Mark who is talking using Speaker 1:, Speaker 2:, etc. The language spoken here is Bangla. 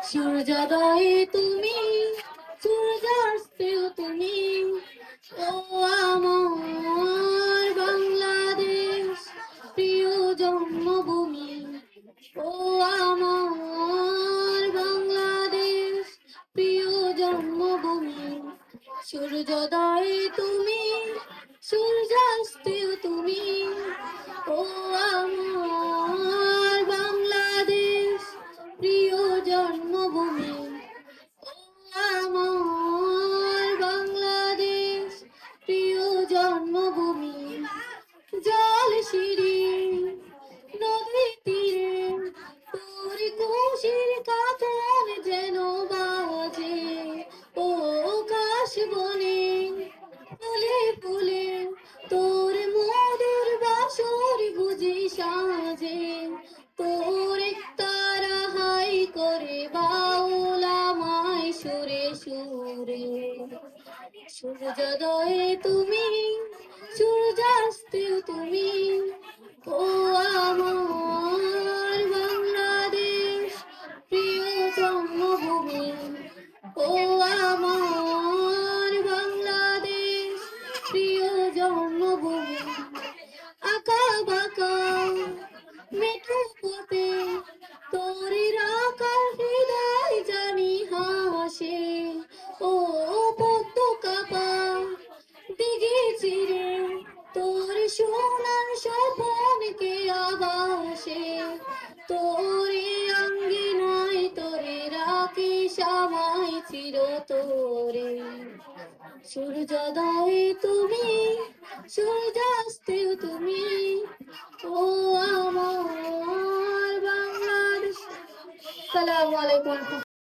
Speaker 1: সূর্যোদয়ে তুমি, সূর্যাস্তেও তুমি, ও আমার বাংলাদেশ প্রিয় জন্মভূমি। ও আমার বাংলাদেশ প্রিয় জন্মভূমি। সূর্যোদয়ে তুমি, সূর্যাস্তেও তুমি, ও আমার বাংলাদেশ প্রিয় জন্মভূমি। ও আমার বাংলাদেশ প্রিয় জন্মভূমি। জল সিঁড়ি নদী তীরে তোর খুশির কাঁথন যেন বাজে। ও কাশ বনে ফুলে ফুলে তোর মধুর বাঁশর বুঝি সাজে। তোর তারা হাই করে বাউল আমায় সুরে সুরে। সূর্যোদয়ে তুমি, সূর্যাস্তেও তুমি, ও আমার বাংলাদেশ প্রিয় জন্মভূমি। ও আমার বাংলাদেশ প্রিয় জন্মভূমি। আঁকা বাঁকা মেঠো পথে তোর রাখার হৃদয় জানি হাসে। ও পদ্ম কাপা দিঘি চিরে তোর সোনার স্বপনকে আবাসে। তোরে আঙ্গিনায় তোরে রাখি সবাই চির তোরে। সূর্যোদয়ে তুমি, সূর্যাস্তেও তুমি, ও আমার বাংলাদেশ। আসসালামু আলাইকুম।